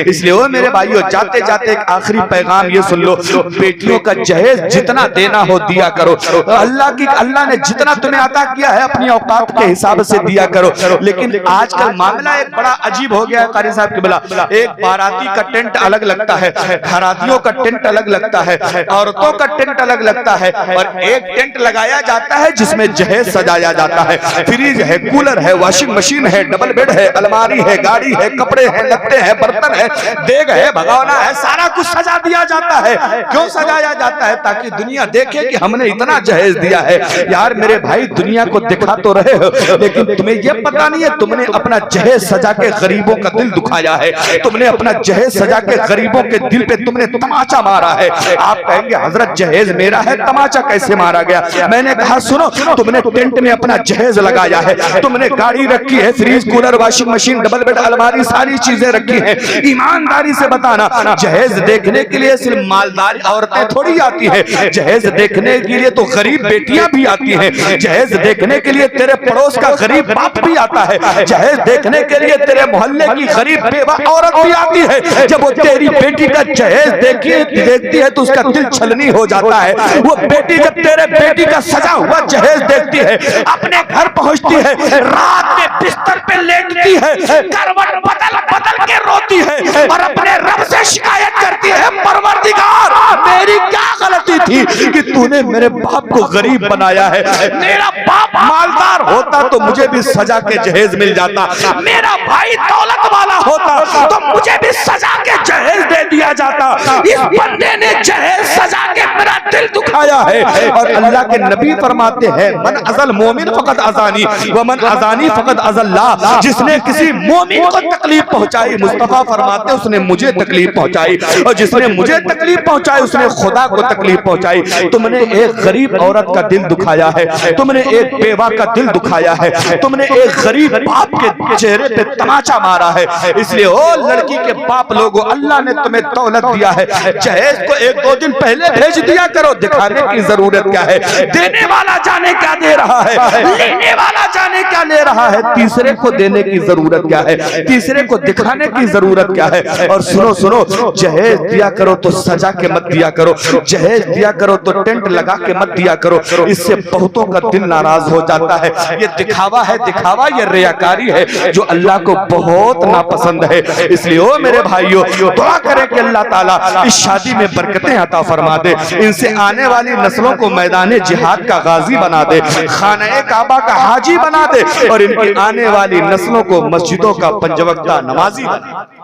इसलिए वो मेरे भाइयों, जाते जाते एक आखिरी पैगाम ये सुन लो, बेटियों का जहेज जितना देना हो दिया करो। अल्लाह ने जितना तुम्हें अता किया है अपनी औकात के हिसाब से दिया करो। लेकिन आजकल मामला एक बड़ा अजीब हो गया है कारी साहब के बिला। एक बाराती का टेंट अलग लगता है, घरातियों का टेंट अलग लगता है, औरतों का टेंट अलग लगता है, और एक टेंट लगाया जाता है जिसमें जहेज सजाया जाता है। फ्रिज है, कूलर है, वॉशिंग मशीन है, डबल बेड है, अलमारी है, गाड़ी है, कपड़े हैं, लत्ते हैं, बर्तन है, देग है, भगोना है, सारा कुछ सजा दिया जाता है। क्यों सजाया जाता है? ताकि दुनिया देखे कि हमने इतना जहेज दिया है। यार मेरे भाई, दुनिया को दिखा तो रहे हो, लेकिन तुम्हें यह पता नहीं है तुमने अपना जहेज सजा के गरीबों का दिल दुखाया है। तुमने अपना जहेज सजा के गरीबों के दिल पे तुमने तमाचा मारा है। आप कहेंगे हजरत जहेज मेरा है, तमाचा कैसे मारा गया? मैंने कहा सुनो, तुमने टेंट में अपना जहेज लगाया है, तुमने गाड़ी रखी है, fridge, cooler, washing machine, double bed, अलमारी, सारी चीजें रखी हैं। ईमानदारी से बताना, जहेज देखने के लिए सिर्फ मालदार औरतें थोड़ी आती है, जहेज देखने के लिए तो गरीब बेटियां भी आती हैं। जहेज देखने के लिए तेरे पड़ोस का गरीब बाप भी आता है। जहेज देखने के लिए तेरे मोहल्ले की गरीब बेवा औरत भी आती है। जब वो तेरी बेटी का जहेज देखती है तो उसका दिल छलनी हो जाता है। वो बेटी जब तेरे बेटी का सजा हुआ जहेज देखती है, अपने घर पहुंचती है, रात में बिस्तर पे लेटती है, करवट बदल बदल के रोती है और अपने रब से शिकायत करती है, परवरदिगार मेरी क्या गलती थी कि तूने मेरे बाप को गरीब बनाया है? मेरा बाप मालदार होता तो मुझे भी सजा के जहेज मिल जाता, मेरा भाई दौलत वाला होता तो मुझे भी सजा के जहेज दे दिया जाता। इस बंदे ने जहेज सजा के मेरा दिल दुखाया है। और अल्लाह के नबी फरमाते हैं, मन अज़ल मोमिन फकत अज़ानी व मन अज़ानी फकत अज़ल्लाह। जिसने किसी मोमिन को तकलीफ पहुंचाई, मुस्तफा फरमाते हैं, उसने मुझे तकलीफ पहुंचाई, और जिसने मुझे तकलीफ पहुंचाई उसने खुदा को तकलीफ पहुंचाई। तुमने एक गरीब औरत का दिल दुखाया है, तुमने एक बेवा का दिल दुखाया है, तुमने एक गरीब बाप के चेहरे पे तमाचा मारा है। इसलिए ओ लड़की के बाप लोगों, अल्लाह ने तुम्हें दौलत दिया है, जहेज को 1-2 दिन पहले भेज दिया करो। दिखाने की जरूरत क्या है? देने वाला जाने क्या दे रहा है, लेने वाला जाने क्या ले रहा है। तीसरे को देने की जरूरत क्या है? तीसरे को दिखाने की जरूरत क्या है? और सुनो सुनो, जहेज दिया करो तो सजा के मत दिया करो, जहेज दिया करो तो टेंट लगा के मत दिया करो। इससे बहुतों का दिल नाराज हो जाता है। ये दिखावा है, दिखावा, ये रियाकारी है जो अल्लाह को बहुत नापसंद है। इसलिए ओ मेरे भाइयों, दुआ करें कि अल्लाह ताला इस शादी में बरकतें अता फरमा दे, इनसे आने वाली नस्लों को मैदान जिहाद का गाजी बना दे, खाने काबा का हाजी बना दे, और इनकी आने वाली नस्लों को मस्जिदों का पंजवक्ता नमाजी बना दे।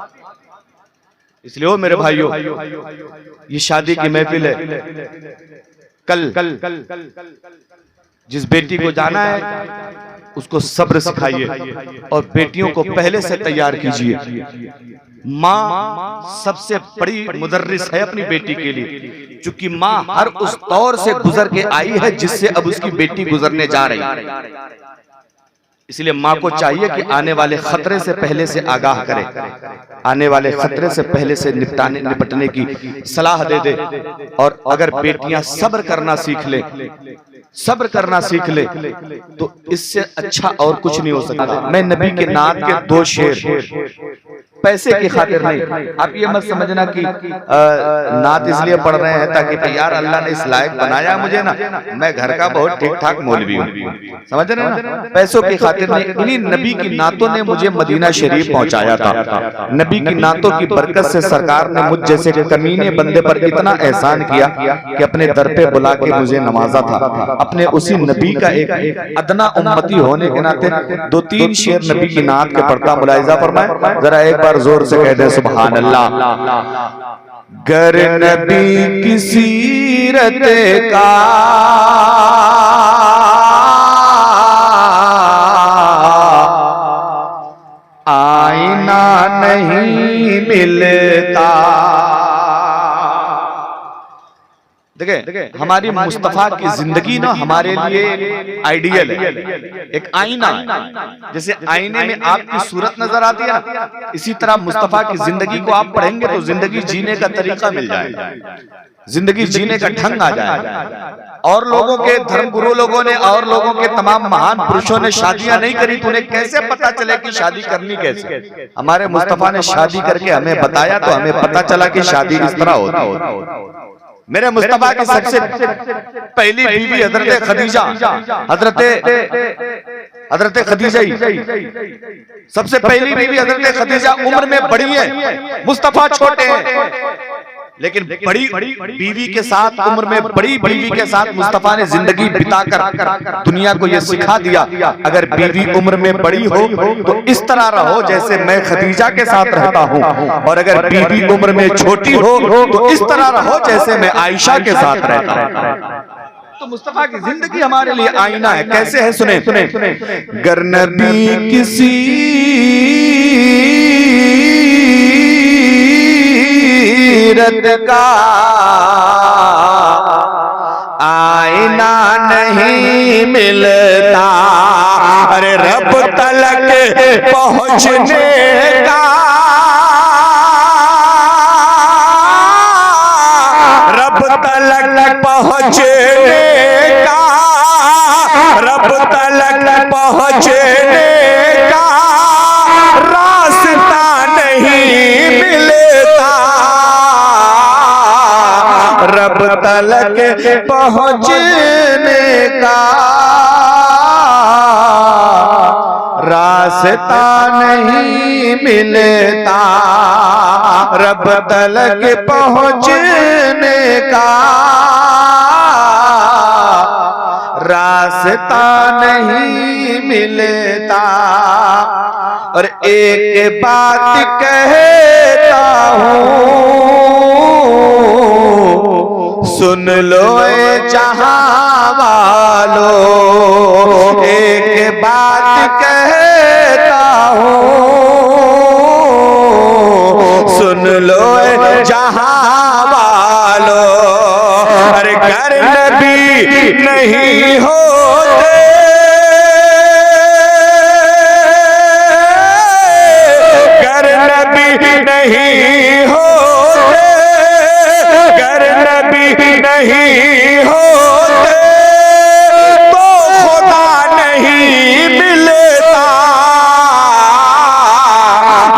इसलिए ओ मेरे भाइयों, ये शादी की महफिल है। कल जिस बेटी को जाना है उसको सब्र सिखाइए और बेटियों को पहले से तैयार कीजिए। माँ सबसे बड़ी मुदर्रिस है अपनी बेटी के लिए, क्योंकि माँ हर उस दौर से गुजर के आई है जिससे अब उसकी बेटी गुजरने जा रही है। इसलिए माँ को चाहिए कि आने वाले खतरे से पहले से आगाह करे, आने वाले खतरे से पहले से निपटने की सलाह दे दे। और अगर बेटियां सब्र करना सीख ले, सब्र करना सीख ले, तो इससे अच्छा और कुछ नहीं हो सकता। मैं नबी के नात के 2 शेर पैसे की खातिर नहीं, आप ये मत समझना कि नात इसलिए पढ़ रहे हैं ताकि यार अल्लाह ने इस लायक बनाया मुझे ना, मैं घर का बहुत ठीक ठाक मौलवी हूँ, समझ रहे हैं ना। पैसों की खातिर नहीं, इन्हीं नबी की नातों ने मुझे मदीना शरीफ पहुंचाया था। नबी की नातों की बरकत से सरकार ने मुझ जैसे कमीने बंदे पर इतना एहसान किया कि अपने दर पे बुला के मुझे नवाजा था। अपने उसी नबी का एक अदना उम्मती होने के नाते 2-3 शेर नबी की नात के पढ़ता, मुलाहिजा फरमाए, जरा एक बार जोर से कह दे सुभान अल्लाह। गर नबी की सीरत का आईना नहीं मिलता, देखिए हमारी मुस्तफा की जिंदगी ना हमारे लिए आइडियल है, एक आईना है। जैसे आईने में आपकी सूरत नजर आती है ना, इसी तरह मुस्तफा की जिंदगी को आप पढ़ेंगे तो जिंदगी जीने का तरीका मिल जाएगा, जिंदगी जीने का ढंग आ जाएगा। और लोगों के धर्मगुरु लोगों ने और लोगों के तमाम महान पुरुषों ने शादियां नहीं करी, तो उन्हें कैसे पता चले कि शादी करनी कैसे? हमारे मुस्तफा ने शादी करके हमें बताया, तो हमें पता चला कि शादी किस तरह होती। मेरे मुस्तफा की सबसे पहली बीवी हजरत खदीजा, हजरत खदीजा ही सबसे पहली बीवी हजरत खदीजा उम्र में बड़ी है, मुस्तफा छोटे हैं, लेकिन बड़ी बीवी के साथ, उम्र में बड़ी बीवी के साथ मुस्तफा ने जिंदगी बिताकर दुनिया को यह सिखा दिया, अगर बीवी उम्र में बड़ी हो तो इस तरह रहो जैसे मैं खदीजा के साथ रहता हूँ, और अगर बीवी उम्र में छोटी हो तो इस तरह रहो जैसे मैं आयशा के साथ रहता हूँ। तो मुस्तफा की जिंदगी हमारे लिए आईना है। कैसे है सुने, गर नबी किसी का आईना नहीं मिलता, अरे रब तलक पहुंचने का, रब तलक पहुंचने का, रब तलक पहुंचने का रास्ता नहीं मिलता, रब तलक पहुंचने का रास्ता नहीं मिलता, रब तलक पहुंचने का रास्ता नहीं मिलता। और एक बात कहता हूँ, सुन लो ए जहां वालो, एक बात कहता हूँ, सुन लो ए जहां वालो, अरे घर नबी नहीं होते, घर नबी नहीं होते, घर नबी नहीं होते तो खुदा नहीं मिलता,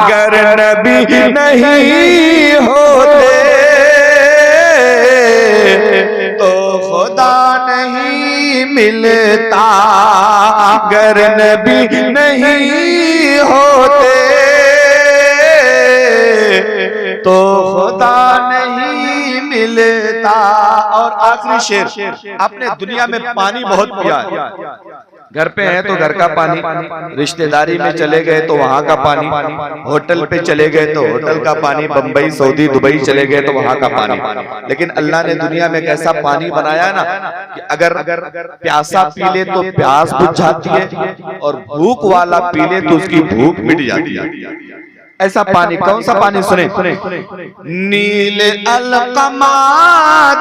घर नबी नहीं होते तो खुदा नहीं मिलता, घर नबी नहीं होते तो खुदा नहीं मिलता। और आखिरी शेर, आपने दुनिया में पानी बहुत पिया है, घर पे है तो घर का पानी, रिश्तेदारी में चले गए तो वहां का पानी, होटल पे चले गए तो होटल का पानी, बंबई सऊदी दुबई चले गए तो वहां का पानी। लेकिन अल्लाह ने दुनिया में एक ऐसा पानी बनाया ना कि अगर प्यासा पी ले तो प्यास बुझ जाती है, और भूख वाला पी ले तो उसकी भूख मिट जाती है। ऐसा पानी, कौन सा पानी सुने, नील अलकमा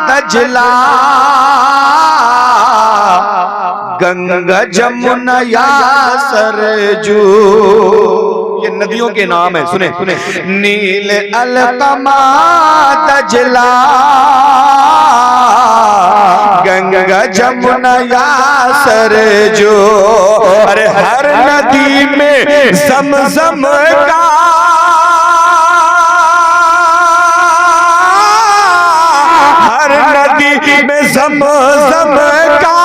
दजला गंगा जमुना या सरजू, ये नदियों के नाम है, सुने नील अलकमा दजला गंगा जमुना या सरजू, अरे हर नदी में ज़म-ज़म का, हर नदी में ज़म-ज़म का,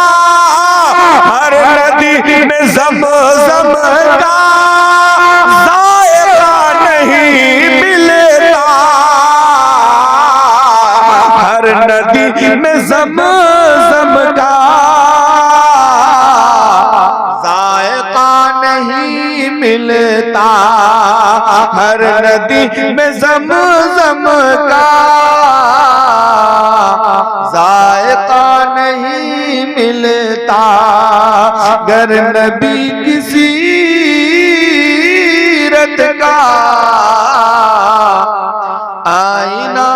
हर नदी में ज़म-ज़म का ज़ायक़ा नहीं मिलता, हर नदी में ज़म-ज़म का ज़ायक़ा नहीं मिलता, हर नदी में ज़म-ज़म का ज़ायक़ा नहीं मिलता, गर नबी की सीरत का आईना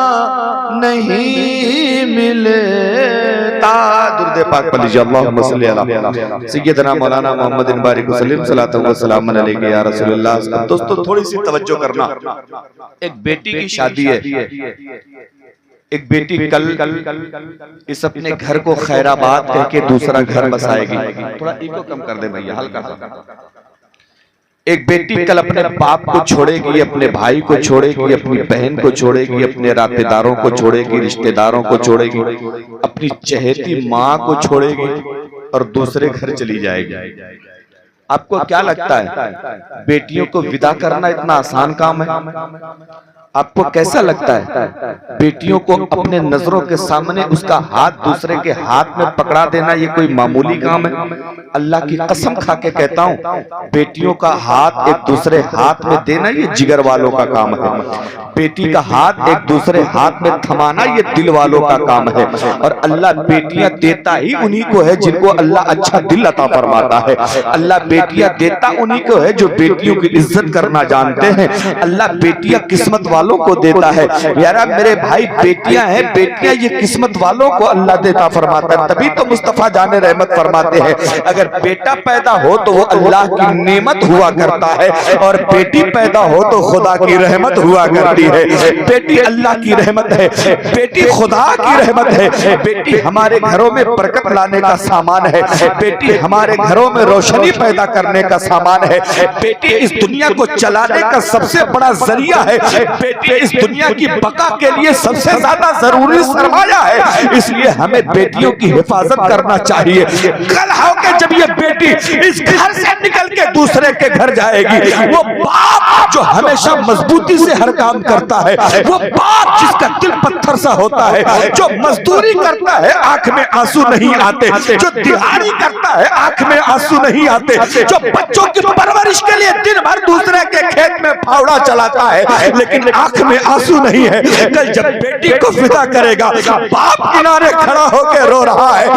नहीं मिले दरूद पाक पढ़ लीजिए। अल्लाहुम्मा सल्ली अला सय्यदना मौलाना मोहम्मद बारिक वसल्लम सल्लल्लाहु व सल्लम अलैहि या रसूलुल्लाह। दोस्तों थोड़ी सी तवज्जो करना, एक बेटी की शादी है, एक बेटी कल इस अपने घर को खैराबाद कह के दूसरा घर बसाएगी। थोड़ा इको कम कर दे भैया, हल्का सा। एक बेटी कल अपने बाप को छोड़ेगी, अपने भाई को छोड़ेगी, अपनी बहन को छोड़ेगी, अपने रातेदारों को छोड़ेगी, रिश्तेदारों को छोड़ेगी, अपनी चहेती माँ को छोड़ेगी और दूसरे घर चली जाएगी। आपको क्या लगता है बेटियों को विदा करना इतना आसान काम है? आपको कैसा लगता है बेटियों को अपने नजरों के सामने उसका हाथ दूसरे के हाथ में पकड़ा देना ये कोई मामूली काम है? अल्लाह की कसम खा के कहता हूँ, बेटियों का हाथ एक दूसरे हाथ में देना ये जिगर वालों का काम है। बेटी का हाथ एक दूसरे हाथ में थमाना ये दिल वालों का काम है। और अल्लाह बेटियां देता ही उन्हीं को है जिनको अल्लाह अच्छा दिल अता फरमाता है। अल्लाह बेटियां देता उन्हीं को है जो बेटियों की इज्जत करना जानते हैं। अल्लाह बेटियां किस्मत वालों को देता है। यारा मेरे भाई, बेटियां हैं, बेटियां ये किस्मत वालों को अल्लाह देता फरमाता है। तभी तो मुस्तफा जाने रहमत फरमाते हैं, अगर बेटा पैदा हो तो वो अल्लाह की नेमत हुआ करता है, और बेटी पैदा हो तो खुदा की रहमत हुआ करती है। बेटी अल्लाह की रहमत है, बेटी खुदा की रहमत है। बेटी हमारे घरों में बरकत लाने का सामान है। बेटी हमारे घरों में रोशनी पैदा करने का सामान है। बेटी इस दुनिया को चलाने का सबसे बड़ा जरिया है। बेटी इस दुनिया की बका के लिए सबसे ज्यादा जरूरी सरमाया है। इसलिए हमें बेटियों की हिफाजत करना चाहिए। कल हो के जब ये बेटी इस घर से निकल के दूसरे के घर जाएगी, वो बाप जो हमेशा मजबूती से हर काम करता है, वो बाप जिसका दिल पत्थर सा होता है, जो मजदूरी करता है आंख में आंसू नहीं आते, जो दिहाड़ी करता है आंख में आंसू नहीं आते, जो बच्चों की परवरिश के लिए दिन भर दूसरे के खेत में फावड़ा चलाता है लेकिन आंख में आंसू नहीं है, कल जब बेटी को विदा करेगा, बाप किनारे खड़ा होकर रो रहा है,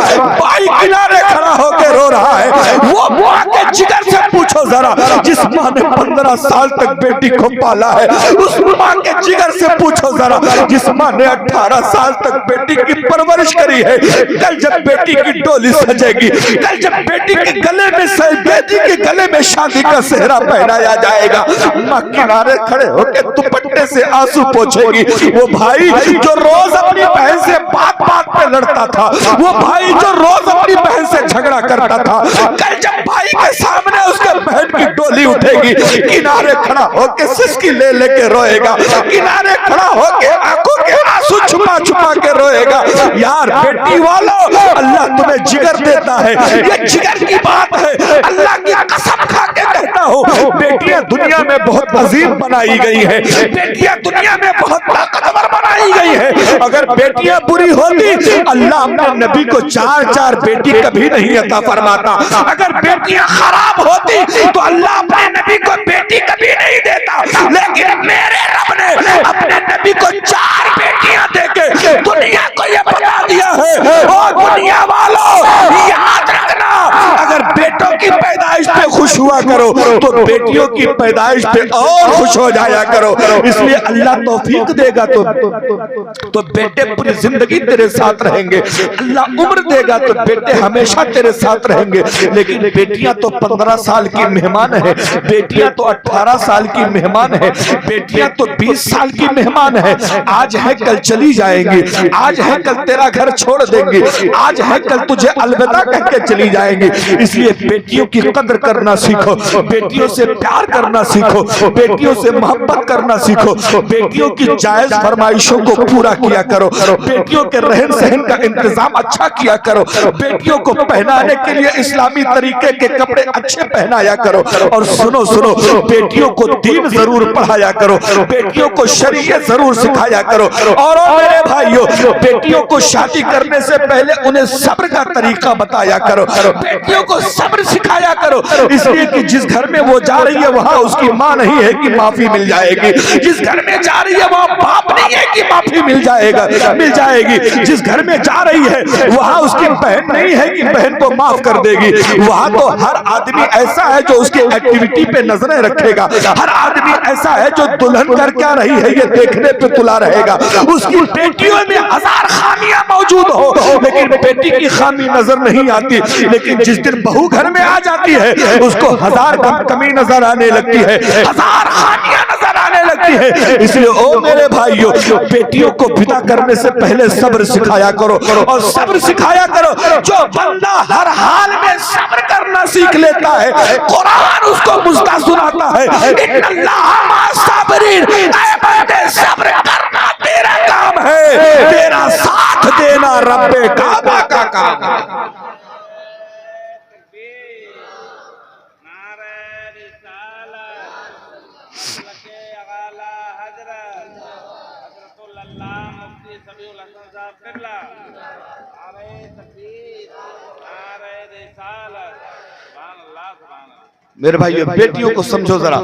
भाई किनारे खड़ा होकर रो रहा है। वो माँ के जिगर से पूछो जरा, जिस माँ ने 15 साल तक बेटी को पाला है, उस माँ के जिगर से पूछो जरा, जिस माँ ने 18 साल तक बेटी की परवरिश करी है। कल जब बेटी की डोली सजेगी, कल जब बेटी के गले में बेटी के गले में शादी का सेहरा पहनाया जाएगा, माँ किनारे खड़े होकर दुपट्टे से आंसू पोंछेगी। वो भाई जो रोज अपनी बहन से बात बात पे लड़ता था, वो भाई जो रोज अपनी बहन से झगड़ा करता था, कल जब भाई के सामने उसके बहन की डोली उठेगी, किनारे खड़ा होकर सिसकी ले लेके रोएगा, किनारे खड़ा होकर आंखों के आंसू छुपा छुपा के रोएगा। यार बेटी वालों, अल्लाह तुम्हें जिगर देता है, ये जिगर की बात है। अल्लाह की कसम खा के कहता हूँ, बेटियां दुनिया में बहुत अजीम बनाई गई है, बेटियां दुनिया में बहुत ताकतवर बनाई गई है। अगर बेटियां बुरी होती, अल्लाह अपने नबी को 4-4 बेटी कभी नहीं अता फरमाता। अगर बेटियां खराब होती तो अल्लाह अपने नबी को बेटी कभी नहीं देता। लेकिन मेरे रब ने अपने नबी को 4 बेटियां देके दुनिया को ये बता दिया है, और दुनिया वालों याद रखना, अगर बेटों की पैदाइश पे खुश हुआ करो तो बेटियों की पैदाइश पे और खुश हो जाया करो। इसलिए अल्लाह तौफीक देगा तो बेटे पूरी जिंदगी तेरे साथ रहेंगे। अल्लाह उम्र देगा तो बेटे हमेशा तेरे साथ रहेंगे। लेकिन बेटियां तो 15 साल की मेहमान है, बेटियां तो 18 साल की मेहमान है, बेटियां तो 20 साल की मेहमान है। आज है कल चली जाएंगी, आज है कल तेरा घर छोड़ देंगे, आज है कल तुझे अलविदा कह के चली जाएंगी। इसलिए बेटियों की कदर करना सीखो, बेटियों से प्यार करना सीखो, बेटियों से मोहब्बत करना सीखो, बेटियों की जायज फरमाइशों को पूरा किया करो, बेटियों के रहन सहन का इंतजाम अच्छा किया करो, बेटियों को पहनाने के लिए इस्लामी तरीके के कपड़े अच्छे पहनाया करो। और सुनो सुनो, बेटियों को दीन जरूर पढ़ाया करो, बेटियों को शरीयत जरूर सिखाया करो। और मेरे भाइयों, बेटियों को शादी करने से पहले उन्हें सब्र का तरीका बताया करो, बेटियों को सब्र सिखाया करो। इसलिए कि जिस घर में वो जा रही है वहां उसकी माँ नहीं है कि माफी मिल जाएगी, जिस घर में जा रही है वहां बाप नहीं है की माफी मिल जाएगी। जिस घर में जा रही है वहां उसकी बहन नहीं है कि बहन को माफ कर देगी, वहां तो हर आदमी ऐसा है जो उसकी एक्टिविटी पे नजरें रखेगा, हर आदमी ऐसा है जो दुल्हन कर क्या रही है ये देखने पे तुला रहेगा। उसकी बेटियों में 1000 खामियां मौजूद हो, लेकिन बेटी की खामी नजर नहीं आती। लेकिन जिस दिन बहू घर में आ जाती है उसको 1000 कमी नजर आने लगती है, 1000 खामियां नजर आने लगती है। इसलिए ओ मेरे भाइयों, बेटियों को विदा करने से पहले सब्र सिखाया करो, और सब्र सिखाया करो। जो बंदा हर हाल में सब्र करना सीख लेता है, कुरान उसको मुस्ता सुनाता है, इन्नल्लाह मा'अस-साबिरीन, सब्र करना तेरा काम है, तेरा साथ देना रब्बे काबा का काम है। मेरे भाइयों, बेटियों को समझो जरा।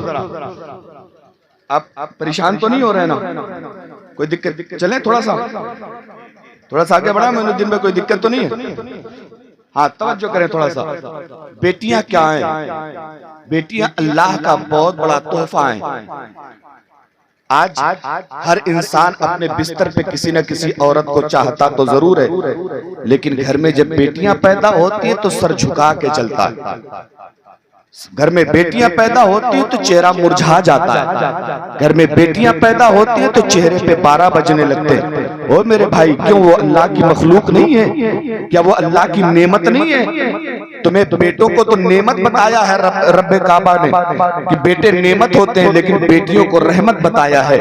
आप परेशान तो नहीं हो रहे ना? कोई दिक्कत? चले थोड़ा सा आगे बढ़ा। मैंने दिन में कोई दिक्कत तो नहीं है? हाँ, तवज्जो करें थोड़ा सा। बेटियां क्या हैं? बेटियां अल्लाह का बहुत बड़ा तोहफा है। आज हर इंसान अपने बिस्तर पे किसी न किसी औरत को चाहता तो जरूर है, लेकिन घर में जब बेटियां पैदा होती है तो सर झुका के चलता है। घर में बेटियां पैदा होती है तो चेहरा मुरझा जाता है। घर में बेटियां पैदा होती है तो चेहरे पे 12 बजने लगते हैं। ओ मेरे भाई, क्यों वो अल्लाह की मखलूक नहीं है? क्या वो अल्लाह की नेमत नहीं है? तुम्हें बेटों को तो नेमत बताया है रब्बे काबा ने कि बेटे नेमत होते हैं, लेकिन बेटियों को रहमत बताया है,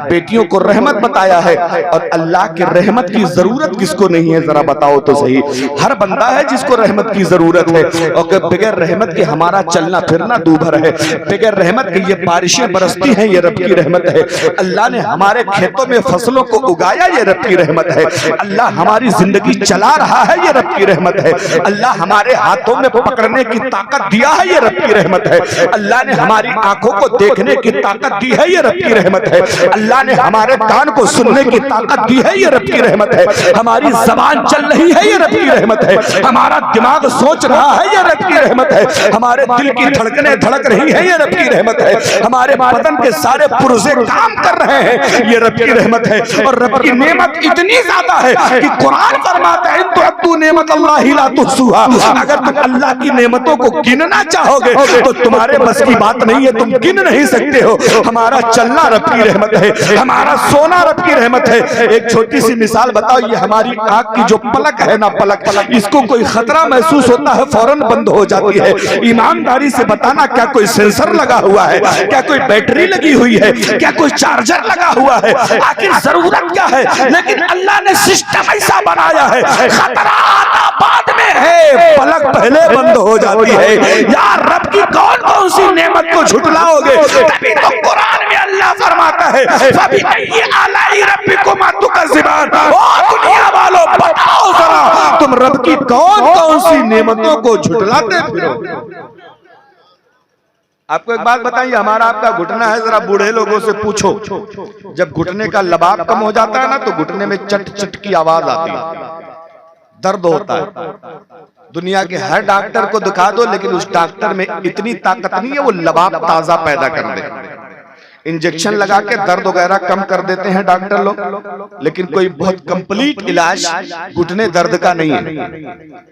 बेटियों को रहमत बताया है। और अल्लाह की रहमत की जरूरत किसको नहीं है, जरा बताओ तो सही। हर बंदा है जिसको रहमत की जरूरत है, और बगैर रहमत के हमारा चलना फिरना दूभर है। बगैर रहमत के ये बारिशें बरसती हैं, ये रब की रहमत है। अल्लाह ने हमारे खेतों में फसलों को उगाया, ये रब की रहमत है। अल्लाह हमारी जिंदगी चला रहा है, ये रब की रहमत है। अल्लाह हमारे हाथों में पकड़ने की ताकत दिया है, ये रब की रहमत है। अल्लाह ने हमारी आंखों को देखने की ताकत दी है, ये रब की रहमत है। अल्लाह ने हमारे कान को सुनने की ताकत दी है, ये रब की रहमत है। हमारी जबान चल रही है, ये रब की रहमत है। हमारा दिमाग सोच रहा है, ये रब की रहमत है। हमारे दिल की धड़कनें धड़क रही है, ये रब की रहमत है। हमारे बदन के सारे पुर्जे काम कर रहे हैं, ये रब की रहमत है। और रब की नेमत इतनी ज्यादा है कि कुरान फरमाता है, तो तू नेमत अल्लाह ला तुहसूहा। अगर तुम अल्लाह की नेमतों को गिनना चाहोगे तो तुम्हारे बस की बात नहीं है, तुम गिन नहीं सकते हो। हमारा चलना रब की रहमत है, हमारा सोना रब की रहमत है। एक छोटी सी मिसाल बताओ, ये हमारी आंख की जो पलक है ना, पलक, इसको कोई खतरा महसूस होता है फौरन बंद हो जाती है। ईमानदारी से बताना, क्या कोई सेंसर लगा हुआ है? क्या कोई बैटरी लगी हुई है? क्या कोई चार्जर लगा हुआ है? आखिर जरूरत क्या है? लेकिन अल्लाह ने सिस्टम ऐसा बनाया है, खतरा आता बाद में है, पलक पहले बंद हो जाती है। यार रब की कौन कौन सी नेमत को झुटलाओगे? तभी तो कुरान में अल्लाह फरमाता है, फबिअय्यि आलाई रब्बिकुमा तुकज़्ज़िबान। ओ दुनिया वालों, बताओ जरा, तुम रब की कौन कौन सी नेमतों को झुटलाते फिरो? आपको एक बात बताइए, हमारा आपका घुटना है, जरा बूढ़े लोगों से पूछो, जब घुटने का लबाब कम हो जाता है ना तो घुटने में चट चट की आवाज आती है, दर्द होता है। दुनिया के हर डॉक्टर को दिखा दो, लेकिन उस डॉक्टर में इतनी ताकत नहीं है वो लबाब ताजा पैदा कर दे। इंजेक्शन लगा के दर्द वगैरह कम कर देते हैं डॉक्टर लोग, लेकिन कोई बहुत कंप्लीट इलाज घुटने दर्द का नहीं है।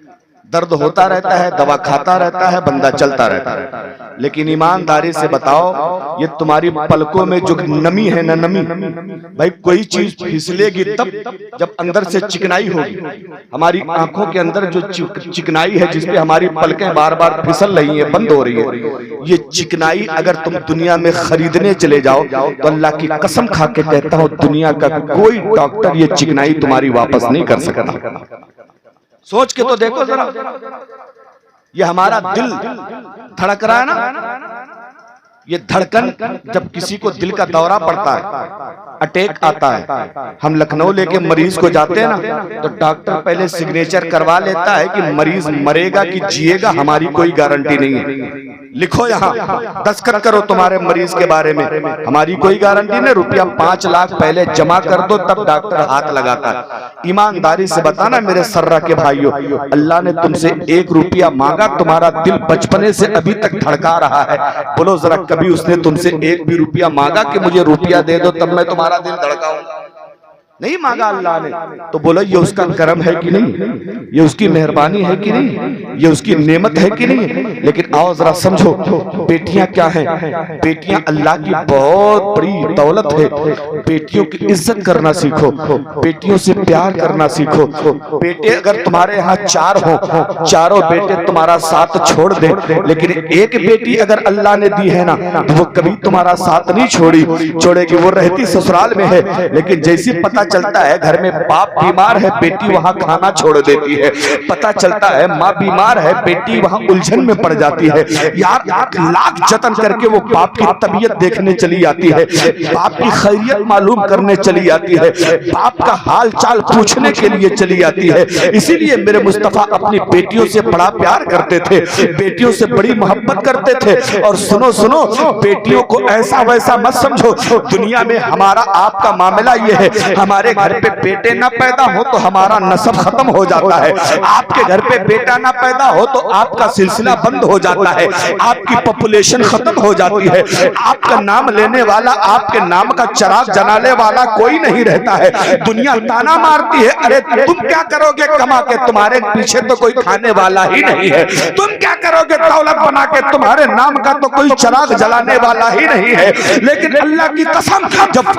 दर्द होता रहता है, दवा खाता रहता है, बंदा चलता रहता है। लेकिन ईमानदारी से बताओ, ये तुम्हारी पलकों में जो नमी है ना, नमी भाई, कोई चीज फिसलेगी तब जब अंदर से चिकनाई होगी। हमारी आंखों के अंदर जो चिकनाई है, जिसपे हमारी पलकें बार बार फिसल रही हैं, बंद हो रही है, ये चिकनाई अगर तुम दुनिया में खरीदने चले जाओ तो अल्लाह की कसम खा के कहता हूं, दुनिया का कोई डॉक्टर ये चिकनाई तुम्हारी वापस नहीं कर सकता। सोच के तो देखो जरा, ये हमारा दिल धड़क रहा है ना, ये धड़कन जब किसी को दिल का दौरा पड़ता है, अटैक आता है, हम लखनऊ लेके मरीज को जाते हैं ना, तो डॉक्टर पहले सिग्नेचर करवा लेता है कि मरीज मरेगा कि जिएगा, हमारी कोई गारंटी नहीं है। लिखो यहाँ, दस्तखत करो तुम्हारे मरीज के बारे में। हमारी कोई गारंटी नहीं, रुपया 5 लाख पहले जमा कर दो तब डॉक्टर हाथ लगाता है। ईमानदारी से बताना मेरे सर्रा के भाइयों, अल्लाह ने तुमसे 1 रुपया मांगा, तुम्हारा दिल बचपने से अभी तक धड़का रहा है। बोलो जरा, कभी उसने तुमसे 1 भी रुपया मांगा कि मुझे रुपया दे दो तब मैं तुम्हारा दिल धड़काऊंगा? नहीं मांगा अल्लाह ने। तो बोलो ये उसका करम है कि नहीं, ये उसकी मेहरबानी है कि नहीं, ये उसकी नेमत है कि नहीं? लेकिन आओ जरा समझो, बेटियां क्या हैं? बेटियां अल्लाह की बहुत बड़ी दौलत है। बेटियों की इज्जत करना सीखो, बेटियों से प्यार करना सीखो। बेटे अगर तुम्हारे यहाँ 4 हो, चारों बेटे तुम्हारा साथ छोड़ दे, लेकिन एक बेटी अगर अल्लाह ने दी है ना, तो वो कभी तुम्हारा साथ नहीं छोड़ेगी। वो रहती ससुराल में है, लेकिन जैसी पता चलता है घर में बाप बीमार है, बेटी वहां खाना छोड़ देती है। पता चलता है माँ बीमार है, बेटी वहां उलझन में पड़ जाती है। यार लाख जतन करके वो बाप की तबीयत देखने चली जाती है, बाप की खैरियत मालूम करने चली जाती है, बाप का हाल चाल पूछने के लिए चली जाती है। इसीलिए मेरे मुस्तफा अपनी बेटियों से बड़ा प्यार करते थे, बेटियों से बड़ी मोहब्बत करते थे। और सुनो सुनो, बेटियों को ऐसा वैसा मत समझो। दुनिया में हमारा आपका मामला ये है, हमारे घर पे बेटे ना पैदा हो तो हमारा नस्ब खत्म हो जाता है। आपके घर पे बेटा ना पैदा हो तो आपका सिलसिला बंद हो जाता है, आपकी पॉपुलेशन खत्म हो जाती है। आपका नाम लेने वाला, आपके नाम का चिराग जलाने वाला कोई नहीं रहता है। दुनिया ताना मारती है, अरे तुम क्या करोगे कमा के, तुम्हारे पीछे तो कोई खाने वाला ही नहीं है। तुम क्या करोगे दौलत बना के, तुम्हारे नाम का तो कोई चिराग जलाने वाला ही नहीं है। लेकिन अल्लाह की कसम,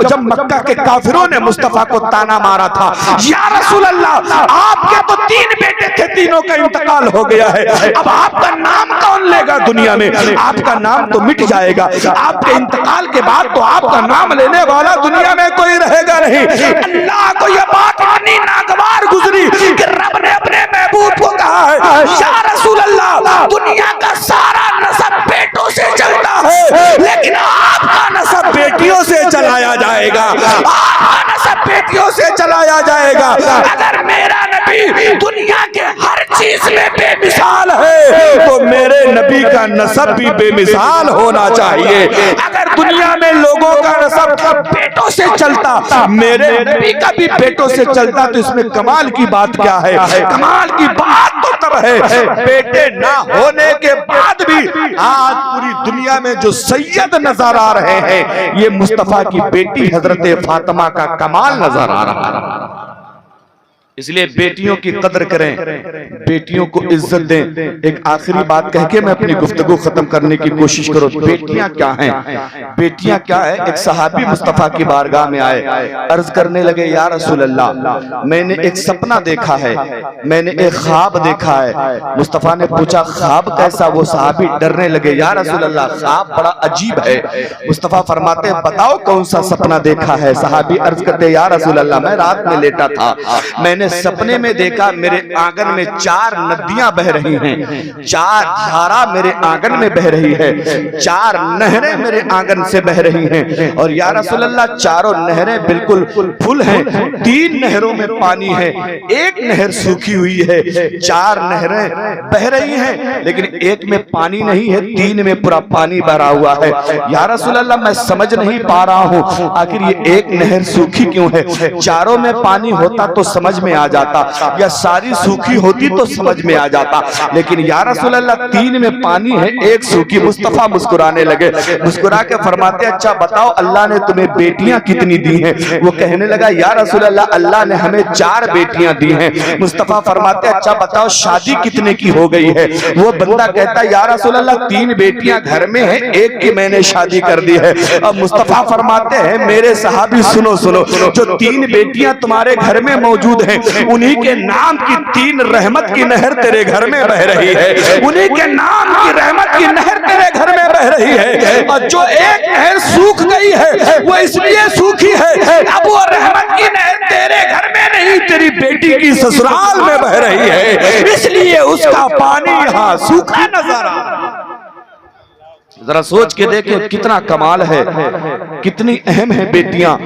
जब मक्का के काफिरों ने मुस्तफा को ताना मारा था, या रसूल अल्लाह आपके तो 3 बेटे थे, तीनों का इंतकाल हो गया है, अब आपका नाम कौन लेगा दुनिया में? आपका नाम तो मिट जाएगा, आपके इंतकाल के बाद तो आपका नाम लेने वाला दुनिया में कोई रहेगा नहीं। अल्लाह को यह बात इतनी नागवार गुजरी कि रब ने अपने महबूब को कहा है, या रसूल अल्लाह दुनिया का सारा नस्ब बेटों से चलता है, लेकिन आपका नस्ब बेटियों से चलाया जाएगा, आपका नस्ब बेटियों से चलाया जाएगा। अगर मेरा नबी दुनिया के हर चीज में बेमिसाल है तो मेरे नबी का नस्ब भी बेमिसाल होना चाहिए। अगर दुनिया में लोगों का नस्ब बेटों से चलता, मेरे नबी का भी बेटों से चलता, तो इसमें कमाल की बात क्या है? कमाल की बात तो तब है, बेटे ना होने के बाद भी आज पूरी दुनिया में जो सैयद नजर आ रहे हैं, ये मुस्तफा की बेटी हजरत फातिमा का कमाल नजर आ रहा है। इसलिए बेटियों की कदर करें, बेटियों को इज्जत दें। एक आखिरी बात कह के मैं अपनी गुफ्तगू खत्म करने की कोशिश करो। बेटियां क्या हैं? बेटियां क्या है? एक सहाबी मुस्तफा की बारगाह में आए, अर्ज करने लगे, या रसूल अल्लाह मैंने एक सपना देखा है, मैंने एक ख्वाब देखा है। मुस्तफा ने पूछा ख्वाब कैसा? वो सहाबी डरने लगे, या रसूल अल्लाह ख्वाब बड़ा अजीब है। मुस्तफा फरमाते बताओ कौन सा सपना देखा है? सहाबी अर्ज करते, या रसूल अल्लाह मैं रात में लेटा था, मैंने सपने में देखा मेरे आंगन में 4 नदियां बह रही हैं, 4 धारा मेरे आंगन में बह रही है, 4 नहरें मेरे आंगन से बह रही हैं। और या रसूल अल्लाह चारों नहरें बिल्कुल फुल हैं, 3 नहरों में पानी है, 1 नहर सूखी हुई है। 4 नहरें बह रही हैं लेकिन 1 में पानी नहीं है, 3 में पूरा पानी भरा हुआ है। या रसूल अल्लाह मैं समझ नहीं पा रहा हूँ आखिर ये 1 नहर सूखी क्यों है? चारों में पानी होता तो समझ में आ जाता, या सारी सूखी होती तो समझ में आ जाता, लेकिन या रसूल अल्लाह 3 में पानी है, 1 सूखी। मुस्तफा मुस्कुराने लगे, मुस्कुरा के फरमाते अच्छा बताओ अल्लाह ने तुम्हें बेटियां कितनी दी हैं? वो कहने लगा, या रसूल अल्लाह अल्लाह ने हमें 4 बेटियां दी हैं। मुस्तफा फरमाते अच्छा बताओ शादी कितने की हो गई है? वो बंदा कहता या रसूल अल्लाह 3 बेटियां घर में है, 1 की मैंने शादी कर दी है। अब मुस्तफा फरमाते हैं मेरे सहाबी सुनो सुनो, जो 3 बेटियां तुम्हारे घर में मौजूद हैं, उन्हीं के नाम की 3 रहमत की नहर तेरे घर में बह रही है, उन्हीं के नाम की रहमत की नहर तेरे घर में बह रही है। और जो 1 नहर सूख गई है वो इसलिए सूखी है, अब वो रहमत की नहर तेरे घर में नहीं, तेरी बेटी की ससुराल में बह रही है, इसलिए उसका पानी यहाँ सूखा नजर आ रहा है। जरा सोच के देखें कितना कमाल है, कितनी अहम है बेटियां,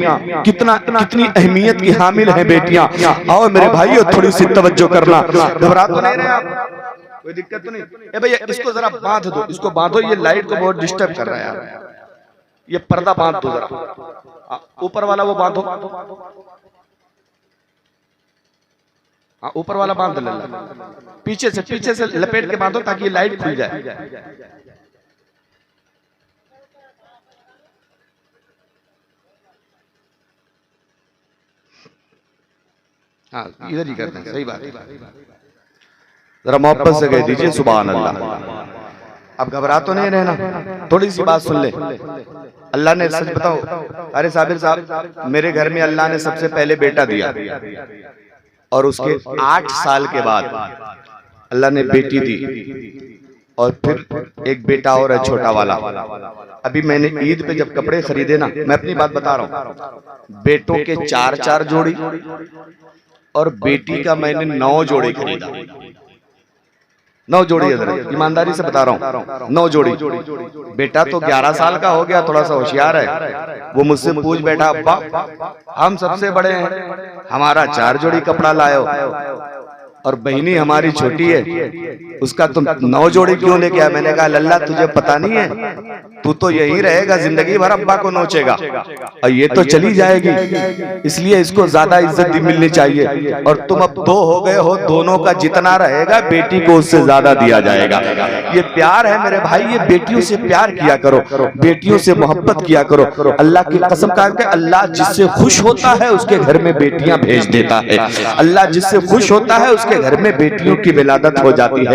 कितनी अहमियत की हामिल है बेटियां। आओ मेरे भाइयों थोड़ी सी तवज्जो करना, घबरा तो नहीं रहे आप? कोई दिक्कत तो नहीं? ए भैया इसको जरा बांध दो, इसको बांधो, ये लाइट को बहुत डिस्टर्ब कर रहा है यार। ये पर्दा बांध दो जरा, ऊपर वाला वो बांधो, हाँ ऊपर वाला बांध ले, पीछे से लपेट के बांधो ताकि ये लाइट खुल जाए। हाँ इधर ही करते हैं, सही बात है। जरा मोहब्बत से कह दीजिए सुभान अल्लाह। अब घबरा तो नहीं रहना, थोड़ी सी बात सुन ले। अल्लाह ने सच बताओ, अरे साबिर साहब मेरे घर में अल्लाह ने सबसे पहले बेटा दिया और उसके 8 साल के बाद अल्लाह ने बेटी दी और फिर एक बेटा और है छोटा वाला। अभी मैंने ईद पे जब कपड़े खरीदे ना, मैं अपनी बात बता रहा हूँ, बेटों के 4 जोड़ी और बेटी का मैंने 9 जोड़ी खरीदा। 9 जोड़ी, ईमानदारी से बता रहा हूँ 9 जोड़ी। बेटा तो 11 साल का हो गया, थोड़ा सा होशियार है, वो मुझसे पूछ बैठा अब्बा हम सबसे बड़े हैं, हमारा 4 जोड़ी कपड़ा लाए हो और बहनी हमारी छोटी है उसका तुम 9 जोड़ी क्यों लेके आए? मैंने कहा लल्ला तुझे पता नहीं है, तू तो यही रहेगा जिंदगी भर अब्बा को नोचेगा और ये तो चली जाएगी, इसलिए इसको ज्यादा इज्जत मिलनी चाहिए। और तुम अब 2 हो गए हो, दोनों का जितना रहेगा बेटी को उससे ज्यादा दिया जाएगा। ये प्यार है मेरे भाई, ये बेटियों से प्यार किया करो, बेटियों से मोहब्बत किया करो। अल्लाह की कसम खा के, अल्लाह जिससे खुश होता है उसके घर में बेटियां भेज देता है, अल्लाह जिससे खुश होता है उसके घर में बेटियों की विलादत हो जाती है।